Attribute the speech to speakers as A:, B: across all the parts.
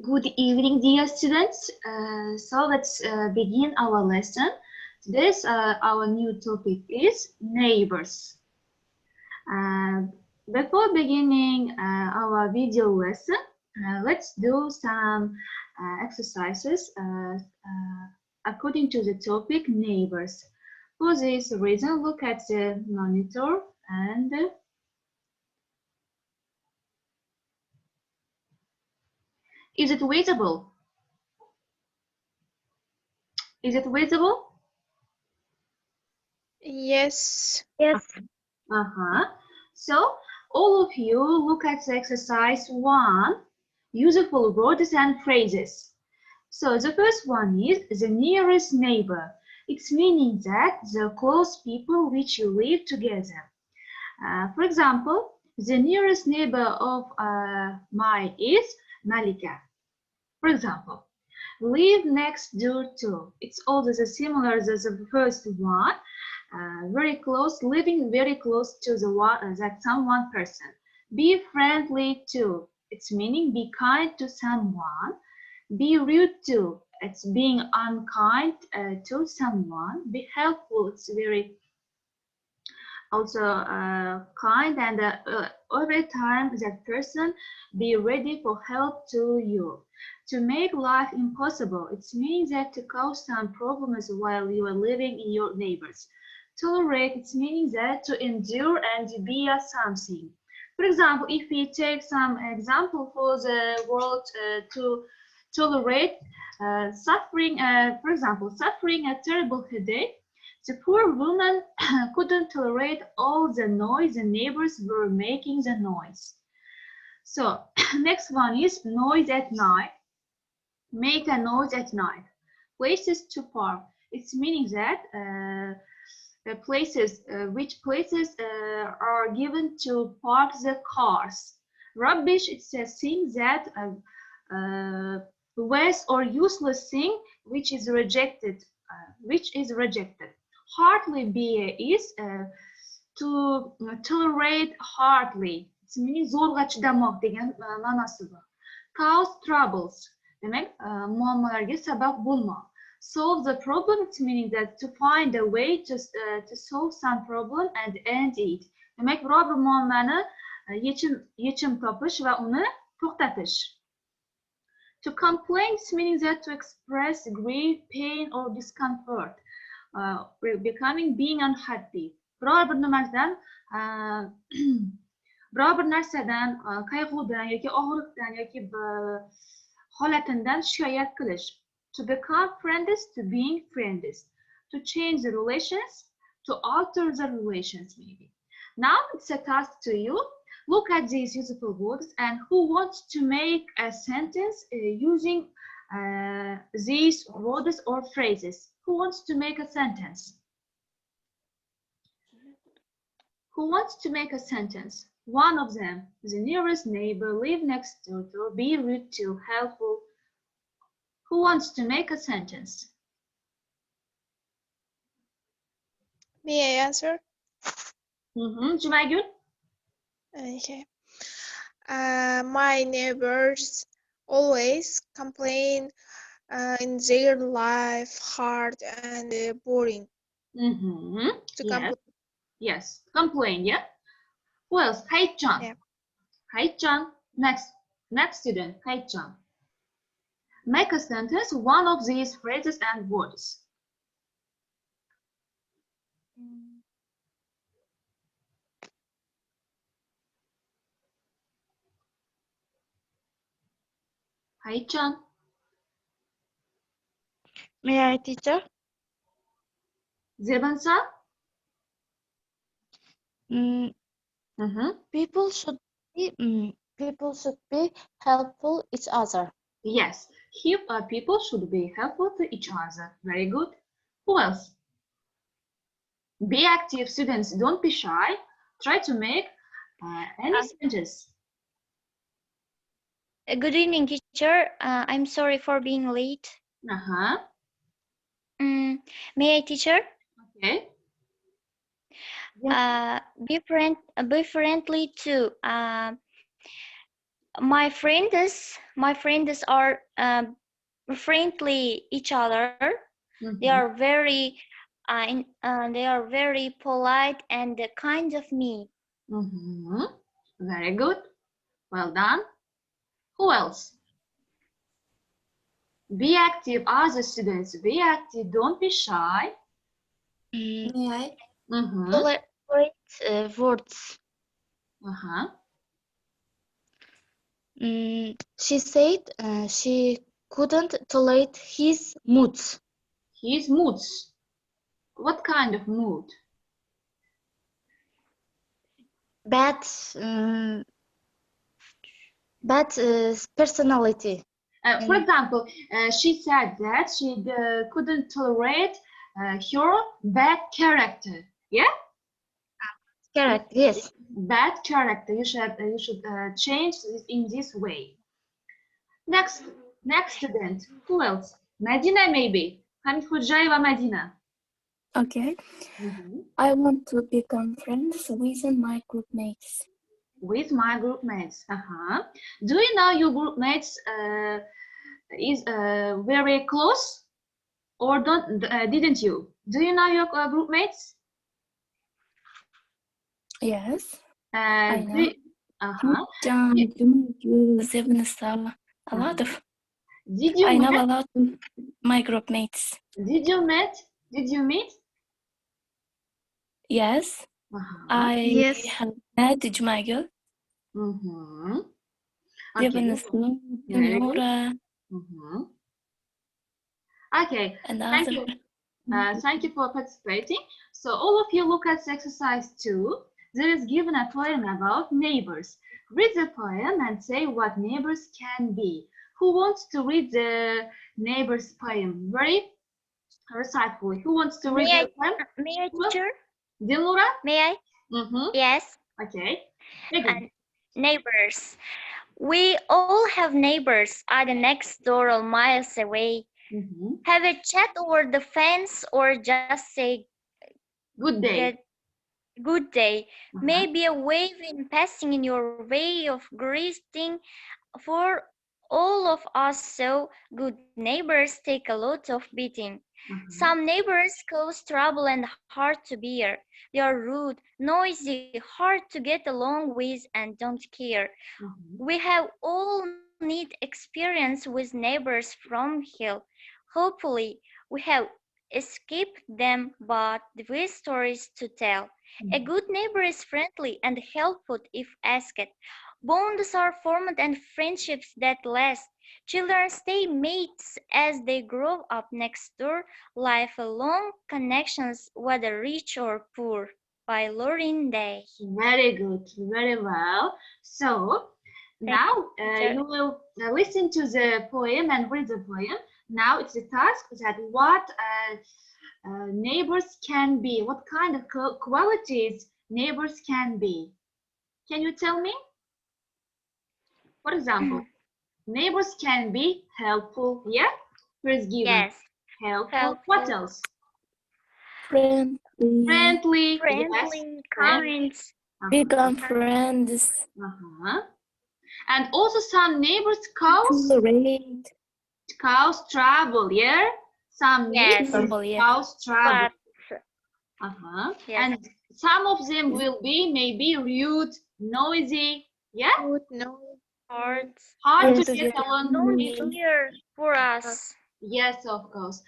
A: Good evening, dear students. So let's begin our lesson. Today's our new topic is neighbors. Uh, Before beginning our video lesson, let's do some exercises according to the topic neighbors. For this reason, look at the monitor and is it visible? Is it visible?
B: Yes.
C: Yes.
A: So all of you look at the exercise 1, useful words and phrases. So the first one is the nearest neighbor. It's meaning that the close people which you live together. For example, the nearest neighbor of mine is Malika. For example, live next door to. It's also similar to the first one. Very close, living very close to the one that someone person. Be friendly to. It's meaning be kind to someone. Be rude to. It's being unkind to someone. Be helpful. It's very also kind and every time that person be ready for help to you. To make life impossible, it means that to cause some problems while you are living in your neighbors. Tolerate, it means that to endure and bear something. For example, if we take some example for the world to tolerate suffering, for example, suffering a terrible headache, the poor woman couldn't tolerate all the noise the neighbors were making the noise. So next one is noise at night. Make a noise at night. Places to park. It's meaning that which places are given to park the cars. Rubbish, it's a thing that waste or useless thing which is rejected. Hardly beer is to tolerate hardly. It's meaning zorga çıdamak degan ma'nosi bor. Cause troubles. Demek muammolarga sabab bo'lmoq. Solve the problem, it's meaning that to find a way to solve some problem and end it. Demek biror bir muammoni yechim topish va uni to'xtatish. To complain, it's meaning that to express grief, pain or discomfort. Becoming being unhappy. Biror bir nimadan biror bir narsadan qayg'udan yoki og'riqdan yoki holatindan shikoyat qilish. To become friends, to being friends. To change the relations, to alter the relations maybe. Now it's a task to you. Look at these useful words and who wants to make a sentence using these words or phrases. Who wants to make a sentence? Who wants to make a sentence? One of them, the nearest neighbor, live next door to, be rude to, helpful. Who wants to make a sentence?
B: May I answer?
A: Jumaygul?
B: Okay. My neighbors always complain in their life hard and boring.
A: Yes, complain, yeah? Who else? Hey, John.
B: Yeah.
A: Hey, John. Next student. Hey, John. Make a sentence, one of these phrases and words. Hey, John.
C: May I, teacher?
A: Zirbansa?
C: People should be helpful each other.
A: Yes, people should be helpful to each other. Very good. Who else? Be active, students. Don't be shy. Try to make any sentence.
D: Good evening, teacher. I'm sorry for being late. May I, teacher?
A: Okay.
D: Be friendly too. my friends are friendly each other. They are very polite and kind of me.
A: Very good. Well done. Who else? Be active, other students. Be active. Don't be shy.
C: May I?
A: Mm-hmm.
C: Tolerate words.
A: Uh-huh.
C: She said she couldn't tolerate his moods.
A: His moods. What kind of mood?
C: Bad, bad personality.
A: For example, she said that she couldn't tolerate her bad character. Yeah,
C: Correct. Yes.
A: bad character. You should change this in this way. Next student. Who else? Madina maybe. Hamid Khurjayeva Madina.
E: Okay,
A: Mhm.
E: I want to become friends with my group mates.
A: With my group mates. Do you know your group mates is very close, or didn't you? Do you know your group mates?
E: Yes,
A: Uh,
E: I know.
A: do, uh-huh.
E: Can you a lot of.
A: Did you
E: I know
A: met?
E: a lot of my group mates.
A: Did you meet? Did you meet?
E: Yes, I
C: Yes.
E: have met Jumagel,
A: Mm-hmm. Okay.
E: Ibn
A: Very good.
E: Nura,
A: Mm-hmm. Okay.
E: and
A: Thank
E: other.
A: you. Thank you for participating. So all of you look at exercise 2. There is given a poem about neighbors. Read the poem and say what neighbors can be. Who wants to read the neighbors poem? Very recycled. Who wants to read
D: May
A: the poem?
D: I, teacher?
A: Dilnura?
D: May I?
A: Mm-hmm.
D: Yes.
A: Okay. Begin.
D: And neighbors. We all have neighbors either next door or miles away.
A: Mm-hmm.
D: Have a chat over the fence or just say
A: Good day.
D: good day.
A: Uh-huh.
D: Maybe a wave in passing in your way of greeting. For all of us, so good neighbors take a lot of beating.
A: Uh-huh.
D: Some neighbors cause trouble and hard to bear. They are rude, noisy, hard to get along with, and don't care.
A: Uh-huh.
D: We have all need experience with neighbors from hell. Hopefully, we have escaped them, but with stories to tell. A good neighbor is friendly and helpful if asked. Bonds are formed and friendships that last. Children stay mates as they grow up next door. Lifelong connections, whether rich or poor. By Lauren Day.
A: Very good. Very well. So now
D: Teacher.
A: you will listen to the poem and read the poem. Now it's a task that what neighbors can be. What kind of qualities neighbors can be? Can you tell me? For example, neighbors can be helpful. Yeah, first given.
D: Yes.
A: Helpful. What else?
E: Friendly,
A: Friendly. Yes.
D: Friendly,
A: Friendly.
D: kind.
E: become friends,
A: Uh-huh. And also some neighbors
E: tolerate,
A: trouble. Yeah. Some
D: Yes.
A: neighbors
E: yeah.
A: trouble.
D: But yes.
A: And some of them will be maybe rude, noisy. Yeah.
B: Good, no.
D: Hard.
A: Hard to
E: to
A: get
E: get
A: along
D: Not
A: with.
D: clear for us.
A: Yes, of course.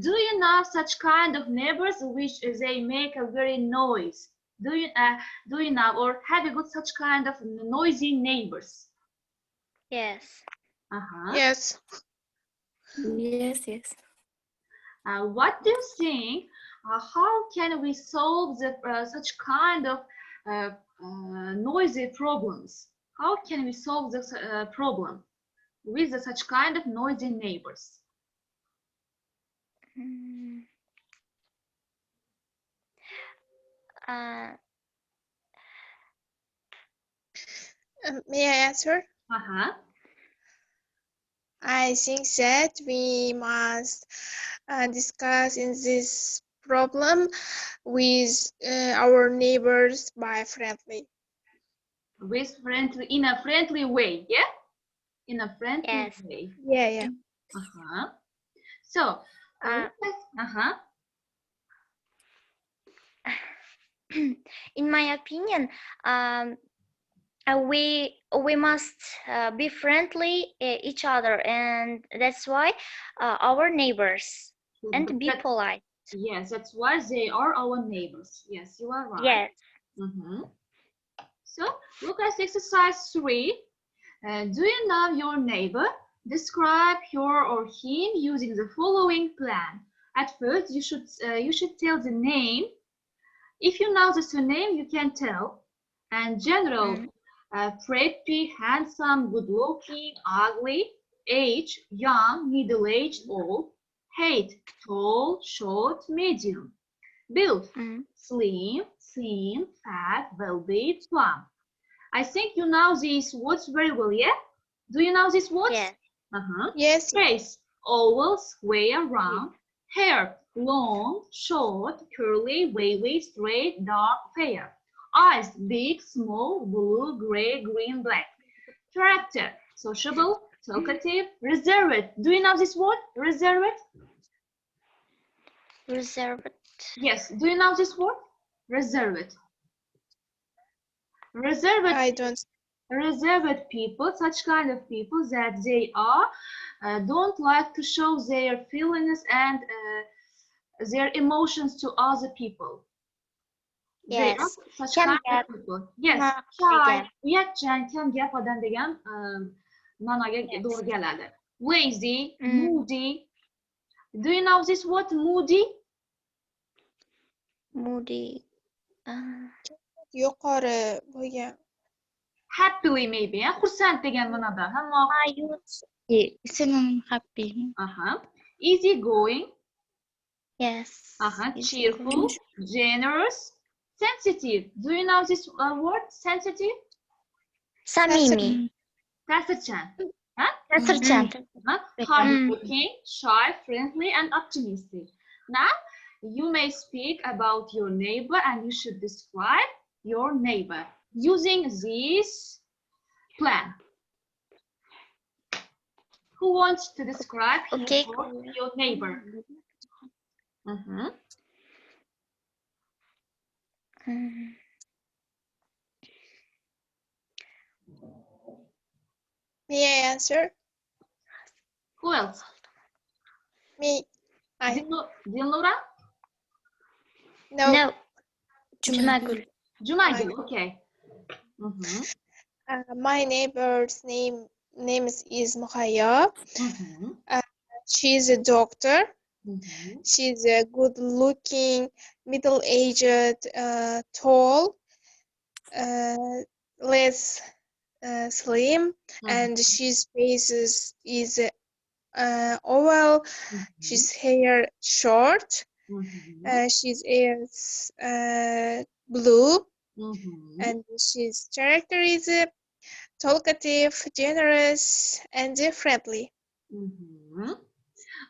A: Do you know such kind of neighbors which they make a very noise? Do you know or have you got such kind of noisy neighbors?
D: Yes.
B: Yes.
E: Yes, yes.
A: What do you think? How can we solve such kind of noisy problems? How can we solve this problem with such kind of noisy neighbors?
D: Mm. Uh,
B: May I answer? I think that we must discuss in this problem with our neighbors by friendly.
A: With friendly, in a friendly way, yeah? In a friendly
D: Yes.
A: way.
B: Yeah.
A: So,
D: Uh, in my opinion, we must be friendly each other, and that's why our neighbors, and be polite.
A: Yes, that's why they are our neighbors. Yes, you are right.
D: Yes.
A: So, look at exercise 3. Do you know your neighbor? Describe her or him using the following plan. At first, you should tell the name. If you know the surname, you can tell. And general, preppy, handsome, good-looking, ugly, age, young, middle-aged, old, height, tall, short, medium, build, slim, thin, fat, well-built, plump. I think you know these words very well, yeah? Do you know these words?
D: Yes.
B: Yes.
A: Face, oval, square, round. Hair, long, short, curly, wavy, straight, dark, fair. Eyes, big, small, blue, gray, green, black. Character, sociable, talkative, reserved. Do you know this word? Reserved?
D: Reserved.
A: Yes. Do you know this word? Reserved. Reserved.
B: I don't.
A: Reserved people, such kind of people that they are don't like to show their feelings and their emotions to other people. They are
D: Yes.
A: such
D: Kam
A: kind
D: gap,
A: of people. Yes,
D: naq
A: shy,
D: degan.
A: uyatchan, kam gap odam degan ma'noga
D: Yes.
A: to'g'ri keladi. Lazy,
D: Mm.
A: moody. Do you know this word, moody?
D: Moody.
B: Yuqori bo'lgan.
A: Happily maybe, xursand degan ma'noda. Hamma
D: Mayus.
C: Isn't happy.
A: easy going.
D: Yes.
A: Cheerful, generous, sensitive. Do you know this word, sensitive?
D: Samimi.
A: Tasirchan.
C: Tasirchan.
A: Hardworking, shy, friendly, and optimistic. Now, you may speak about your neighbor and you should describe your neighbor using this plan. Who wants to describe
D: Okay.
A: your neighbor?
B: May I answer?
A: Who else?
B: Me.
A: Dilnura?
B: No.
D: Jumagul.
A: Jumagul, okay.
B: My neighbor's name is Muhaya. She's a doctor. She's a good-looking, middle-aged, tall, less slim, and she's face is oval. She's hair short. She's ears blue, and she's character is talkative, generous, and friendly.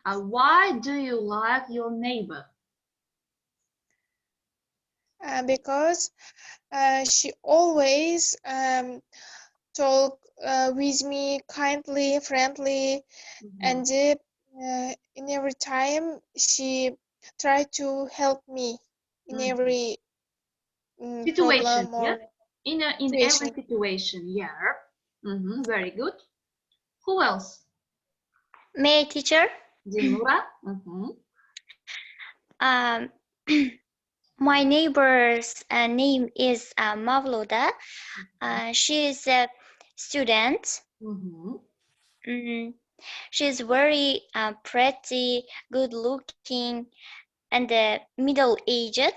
A: Why do you like your neighbor?
B: Because she always talk with me kindly, friendly, and in every time she try to help me in every
A: situation,
B: problem or
A: in every situation, yeah. Very good. Who else?
D: May I, teacher?
A: Dilnura.
D: My neighbor's name is Mavluda. She is a student. She's very pretty, good looking, and middle aged.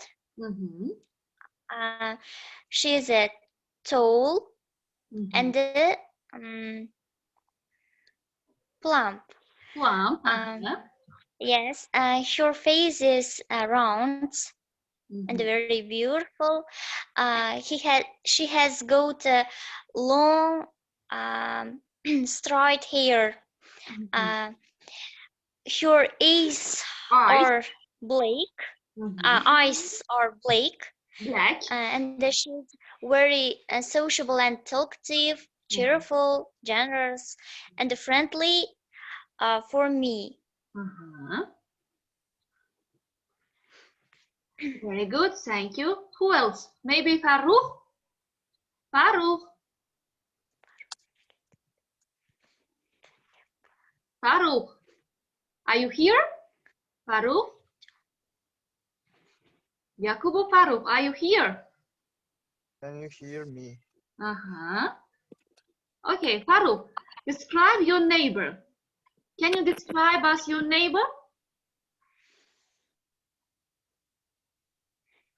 D: She is tall and plump. Yes, her face is round and very beautiful. She has got long straight hair. Her eyes are black. Eyes are black,
A: Black.
D: And she's very sociable and talkative, cheerful, generous, and friendly for me.
A: Uh-huh. Very good, thank you. Who else? Maybe Farouk? Farouk? Farouk, are you here? Farouk? Yakubu Farouk, are you here?
F: Can you hear me?
A: Uh-huh. Okay, Farouk, describe your neighbor. Can you describe us your neighbor?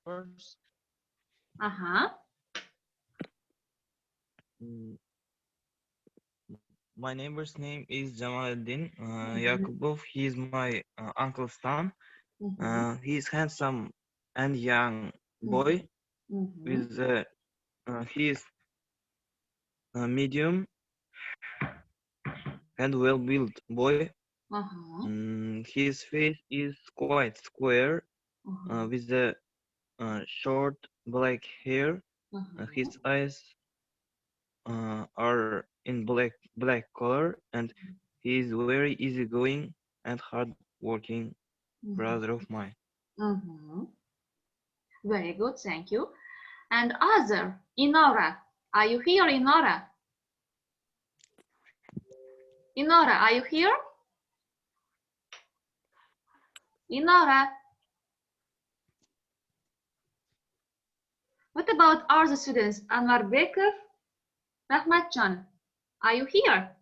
F: First,
A: Uh-huh.
F: mm, my neighbor's name is Jamaluddin
A: Mhm.
F: Yakubov. He is my uncle's son.
A: Mhm.
F: He is handsome and young boy
A: Mhm.
F: with he is medium and well-built boy.
A: Uh-huh.
F: His face is quite square
A: Uh-huh.
F: with the short black hair.
A: Uh-huh.
F: His eyes are in black color, and he is very easygoing and hard-working brother of mine.
A: Mhm. Very good, thank you. And other, Inora, are you here, Inora? Inora, are you here? Inora. What about other students? Anwar Baker, Rahmatcan, are you here?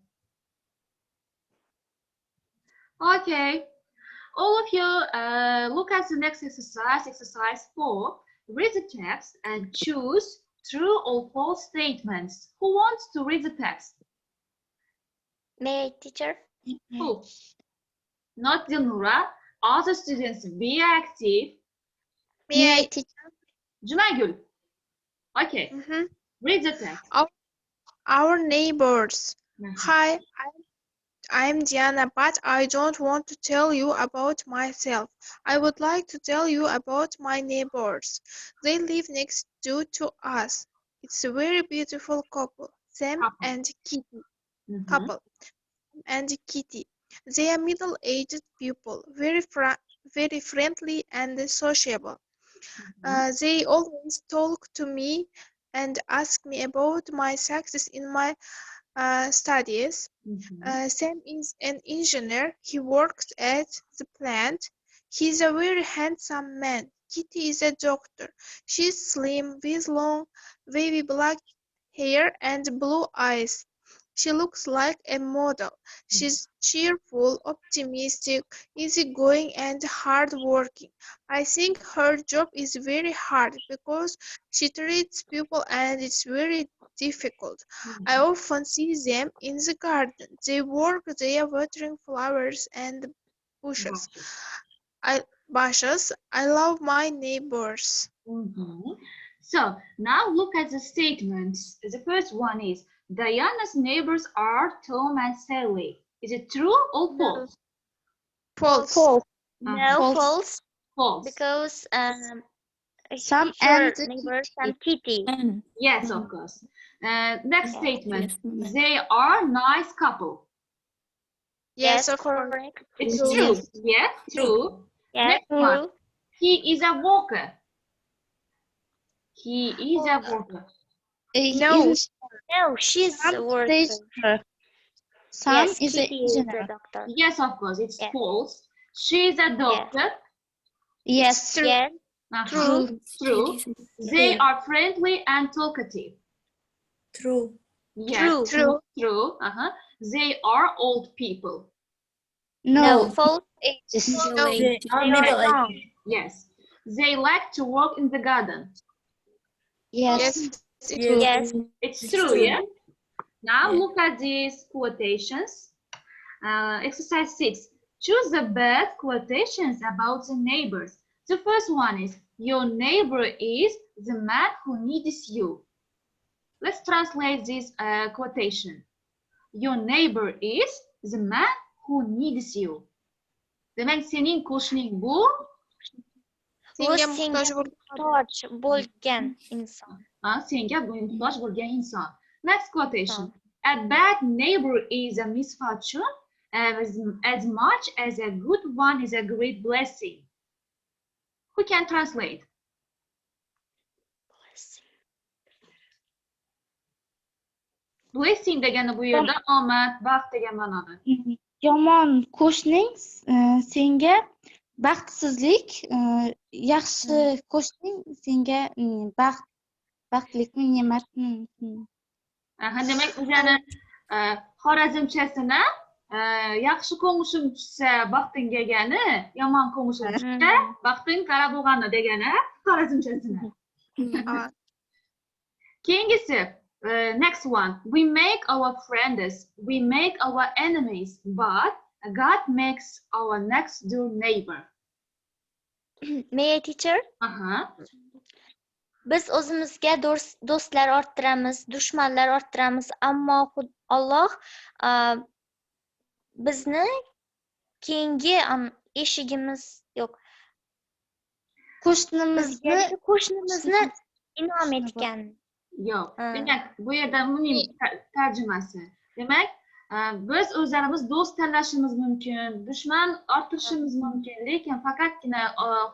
A: Okay. All of you look at the next exercise, exercise 4. Read the text and choose true or false statements. Who wants to read the text?
D: May I, teacher?
A: Who? Not Dilnura. Other students, be active.
B: May I?
A: Junagul. Okay,
B: Mhm.
A: read the text.
B: Our neighbors.
A: Mhm.
B: Hi, I'm Diana, but I don't want to tell you about myself. I would like to tell you about my neighbors. They live next door to us. It's a very beautiful couple, Sam
A: Couple.
B: and Kitty.
A: Mhm.
B: Couple and Kitty. They are middle-aged people, very friendly and sociable. They always talk to me and ask me about my success in my studies.
A: Mhm.
B: Sam is an engineer. He works at the plant. He's a very handsome man. Kitty is a doctor. She's slim with long, wavy black hair and blue eyes. She looks like a model. She's cheerful, optimistic, easygoing, and hardworking. I think her job is very hard because she treats people and it's very difficult. I often see them in the garden. They work there watering flowers and bushes. I I love my neighbors.
A: Mhm. So now look at the statements. The first one is Diana's neighbors are Tom and Sally. Is it true or
D: No.
A: false?
B: False.
D: No,
A: Uh-huh.
D: false,
A: False.
D: because
C: Sam
D: her
C: and
D: neighbors and Kitty.
A: Yes, of course. Next
D: Yeah.
A: statement. They are nice couple.
B: Yes,
D: Yes,
B: of course.
D: correct.
A: It's
B: True.
A: true. Yes, true.
D: Yes,
A: Next one.
D: true.
A: He is a walker. He is a walker.
B: No.
D: No, she's a worker.
C: Sam
D: Yes,
C: is an
D: Kitty is a
C: engineer.
D: doctor.
A: Yes, of course, it's
D: Yes.
A: false. She's a
D: Yes.
A: doctor.
C: Yes.
B: True.
D: Yes,
A: Uh-huh. True. They are friendly and talkative.
E: True.
A: Yes,
B: True.
A: true. Uh-huh. They are old people.
D: no,
C: No.
D: false.
B: No.
E: They are
D: They are
E: middle-aged.
D: young.
A: Yes. They like to work in the garden.
C: Yes.
B: Yes, it's
E: Yes.
D: Yes,
A: It's
E: It's
A: true,
E: true.
A: yeah? Now
E: Yeah.
A: look at these quotations. Exercise 6. Choose the best quotations about the neighbors. The first one is, your neighbor is the man who needs you. Let's translate this quotation. Your neighbor is the man who needs you. Demek senin koşulun bu.
B: Senga
D: senga
B: muhtoj
D: bo'lgan inson.
A: Senga muhtoj bo'lgan inson. Next quotation. A bad neighbor is a misfortune as much as a good one is a great blessing. Who can translate? Blessing degani bu yerda omad, baxt degan ma'noda.
C: Yomon qo'shning senga baxtsizlik, yaxshi qo'shning senga baxtlikmi, ne'matmi.
A: Demak, o'zani xorazmchasini yaxshi qo'ng'ishim tushsa baxting degani, yomon qo'ng'ishim tushsa baxting qara bo'lgani degani xorazmchasini. Keyingisi, next one. We make our friends, we make our enemies, but God makes our next door neighbor.
D: May I, teacher? Biz o'zimizga do'stlar orttiramiz, dushmanlar orttiramiz, ammo Alloh bizni keyingi eshigimiz yo'q. Qo'shnimizni inom etgan.
A: Yo'q. Demak, bu yerda uning tarjimasi. Demak, biz o'zlarimiz do'st tanlashimiz mumkin, dushman orttirishimiz mumkin, lekin faqatgina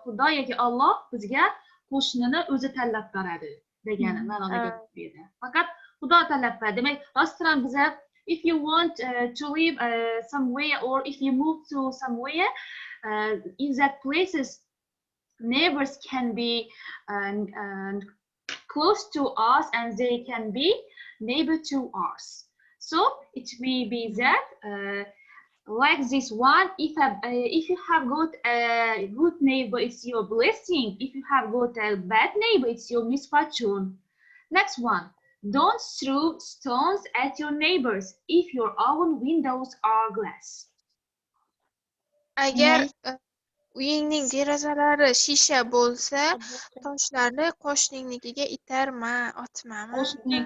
A: Xudo yoki Alloh bizga qo'shnini o'zi tanlab beradi degani ma'noda gapiradi. Faqat Xudo tanlab beradi. Demak, rostdan biza if you want to live somewhere or if you move to somewhere in that places neighbors can be close to us and they can be neighbor to us. So it will be that like this one, if you have got a good neighbor, it's your blessing. If you have got a bad neighbor, it's your misfortune. Next one, don't throw stones at your neighbors if your own windows are glass.
B: Agar uyingning derazalari shisha bo'lsa, toshlarni qo'shningnikiga itarma, otmami.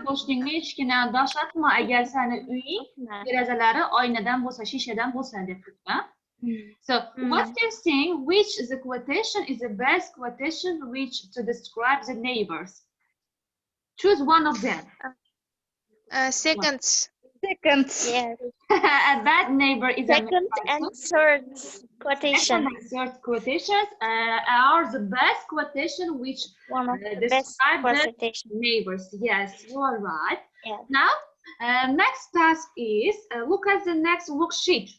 A: Qo'shningni eshigini dashlatma agar seni uying derazalari oynadan bo'lsa, shishadan bo'lsa deb turibdi. So, what do you think? Which the quotation is the best quotation which to describe the neighbors? Choose one of them.
B: Second.
D: Yes.
A: A bad neighbor is
D: Second and third quotation.
A: Second and third quotations are the best quotation which
D: One of the best
A: describe the neighbors. Yes, you are right.
D: Yes.
A: Now, next task is look at the next worksheet.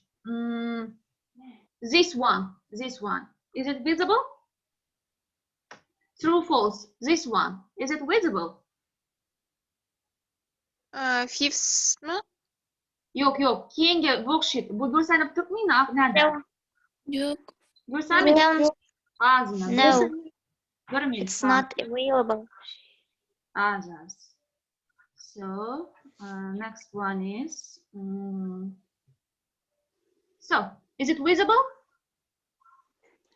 A: This one. Is it visible? True, false. This one. Is it visible?
B: Fifth mi?
A: Yo'q. Keyingi worksheet. Bu ko'rsanib turibmi? Nerede?
E: Yo'q.
A: Ko'rsanib?
D: No, it's not available.
A: Others. So, next one is. So, is it visible?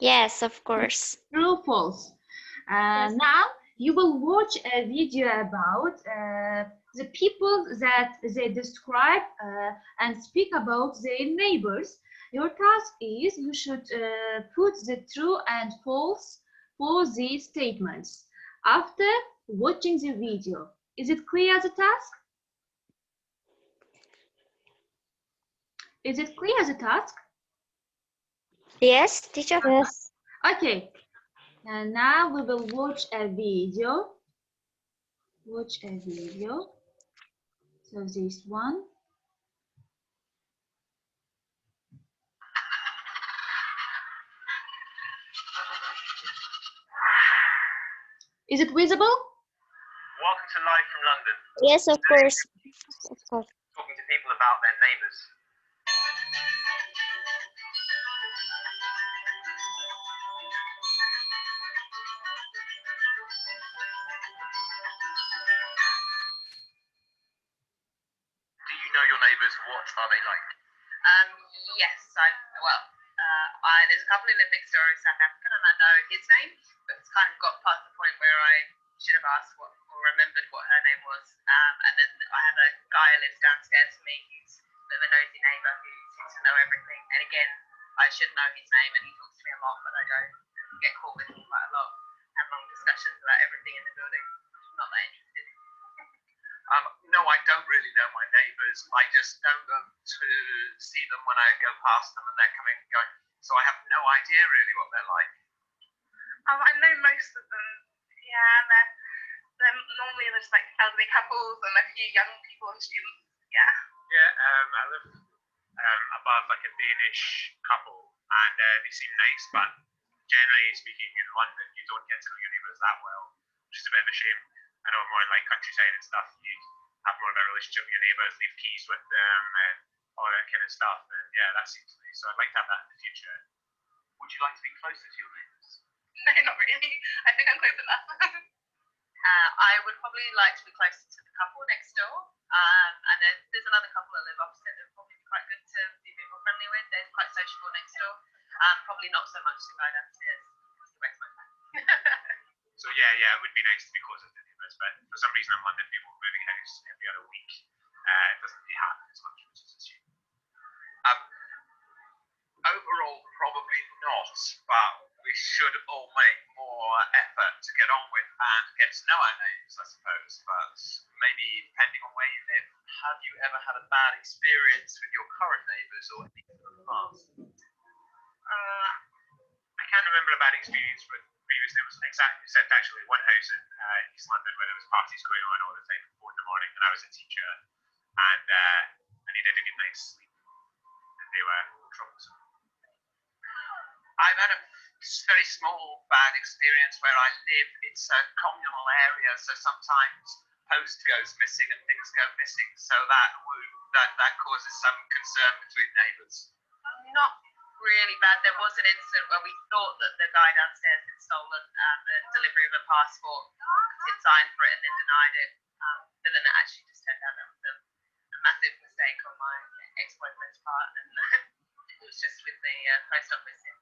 D: Yes, of course.
A: True, false.
D: Yes.
A: Now, you will watch a video about the people that they describe and speak about their neighbors. Your task is you should put the true and false for these statements after watching the video. Is it clear as a task? Is it clear as a task?
D: Yes, teacher.
C: Yes.
A: Okay. And now we will watch a video. So this one. Is it visible?
G: Welcome to Live from London.
D: Yes, of course.
G: Talking to people about their neighbours. Do you know your neighbours? What are they like?
H: Yes, there's a couple who live next door in South Africa, and I know his name, but it's kind of got past the point where I should have asked or remembered what her name was. And then I have a guy who lives downstairs from me who's a bit of a nosy neighbour who seems to know everything. And again, I should know his name, and he talks to me a lot, but I don't. get caught with him quite a lot. Have long discussions about everything in the building. Not that interested.
G: No, I don't really know my neighbours. I just know them to see them when I go past them and they're coming and going. So I have no idea really what they're like.
H: I know most of them. Yeah, and they're normally just like elderly couples and a few young people and students. Yeah.
G: Yeah, I live above like a Danish couple, and they seem nice, but generally speaking, in London, you don't get to know your neighbours that well, which is a bit of a shame. I know more in like countryside and stuff, you have more of a relationship with your neighbours, leave keys with them, and all that kind of stuff. And yeah, that seems nice. So I'd like to have that in the future. Would you like to be closer to your neighbours?
H: No, not really. I think I'm close enough. I would probably like to be closer to the couple next door. And then there's another couple that live opposite that would probably be quite good to be a bit more friendly with. They're quite sociable next door. Probably not so much the guy downstairs because he wastes my time.
G: So yeah, it would be nice to be closer to neighbours, but for some reason in London, people are moving house every other week. It doesn't really happen as much, which is a shame. Overall, probably not, but we should all make more effort to get on with and get to know our neighbours, I suppose. But maybe depending on where you live, have you ever had a bad experience with your current neighbours or anything in the past?
F: I can't remember a bad experience with previous neighbours, except actually one house in East London where there was parties going on all the time at 4 in the morning, and I was a teacher, and I needed a good night's sleep, and they were troublesome.
G: I've had a very small bad experience where I live. It's a communal area, so sometimes post goes missing and things go missing, so that causes some concern between neighbours.
H: Not really bad. There was an incident where we thought that the guy downstairs had stolen a delivery of a passport, he'd signed for it and then denied it, but then it actually just turned out that was a massive mistake on my ex-boyfriend's part, and it was just with the post office in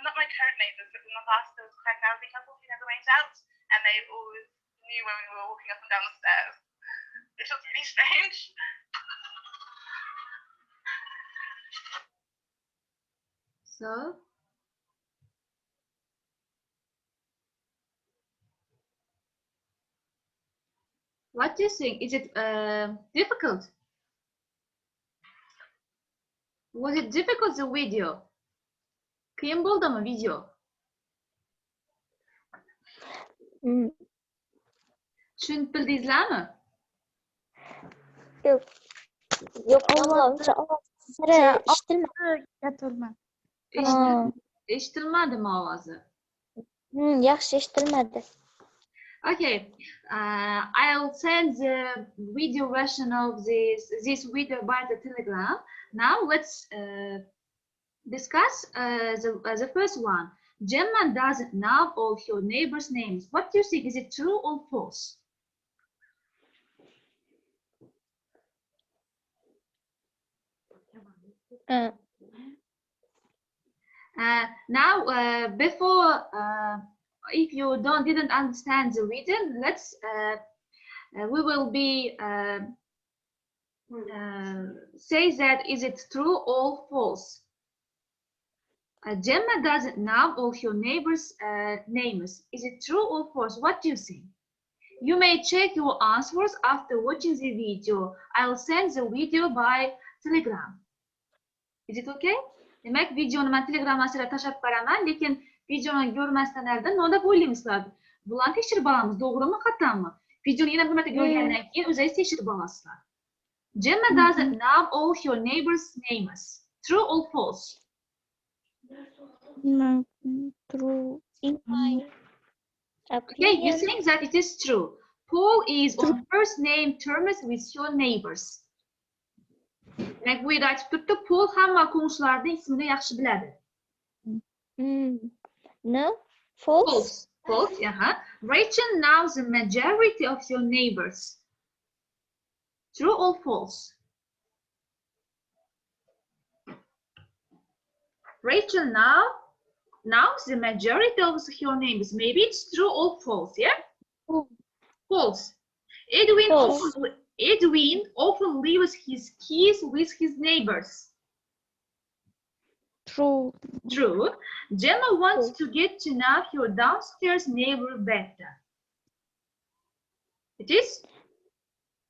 H: not my current neighbours, but in the past there was quite an elderly couple who never went out, and they always knew when we were walking up and down the stairs, which was really strange.
A: So, what do you think? Is it difficult? Was it difficult, the video? Қиын болды ма видео? Tushunib bildingizlarmi?
D: Yo'q, uncha sira eshitilmadi.
A: Eshitilmadimi ovozi?
D: Yaxshi eshitilmadi.
A: Okay, I'll send the video version of this video by the Telegram. Now let's discuss the first one. Gemma doesn't know all her neighbors' names. What do you think? Is it true or false? Now, before, if you didn't understand the reading, let's we will be say that is it true or false. Gemma doesn't know all her neighbors' names. Is it true or false? What do you think? You may check your answers after watching the video. I'll send the video by Telegram. Is it okay? Demak, videoni men Telegram orqali tashlab qo'yaman, lekin videoni ko'rmasdan oldin nima deb o'ylaymizlar? Bularni tekshirib olamiz, to'g'rimi, xatami? Videoni yana bir marta ko'rgandan keyin o'zingiz tekshirib olasizlar. Gemma doesn't know all her neighbors' names. True or false?
C: No, true.
D: In my
A: Okay, you
D: opinion,
A: think that it is true. Paul is on first name terms with your neighbors. Demak, bu yerda aytib turibdi, Paul hamma qo'shnilarning ismini yaxshi biladi.
D: no, false.
A: False, Rachel knows the majority of your neighbors. True or false? Rachel knows the majority of your neighbors. Maybe it's true or false, yeah? False. Edwin often leaves his keys with his neighbors.
C: True.
A: True. Gemma wants to get to know her downstairs neighbor better. It is?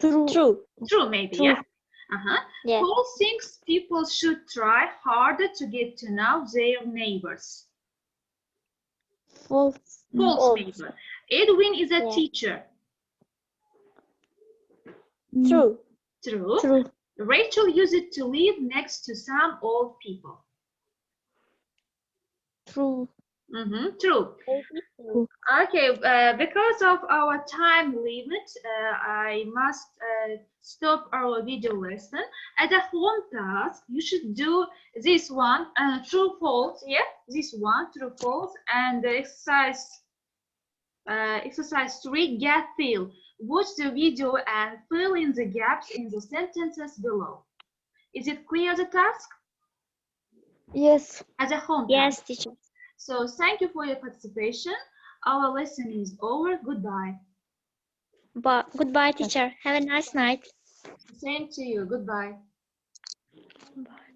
C: True.
D: True.
A: True, maybe,
C: True.
A: yeah?
D: Yeah.
A: Paul thinks people should try harder to get to know their neighbors.
C: False.
A: False,
D: False.
A: maybe. Edwin is a
D: Yeah.
A: teacher.
D: True.
A: True.
C: True.
A: Rachel used to live next to some old people.
C: True.
A: True.
C: True.
A: Okay, because of our time limit, I must stop our video lesson. As a home task, you should do this one, true, false, yeah? This one, true, false, and the exercise 3, get feel. Watch the video and fill in the gaps in the sentences below. Is it clear, the task?
C: Yes.
A: As a home
D: Yes,
A: task.
D: teacher.
A: So thank you for your participation. Our lesson is over. Goodbye.
D: But goodbye, teacher. Have a nice night.
A: Same to you. Goodbye.
D: Bye.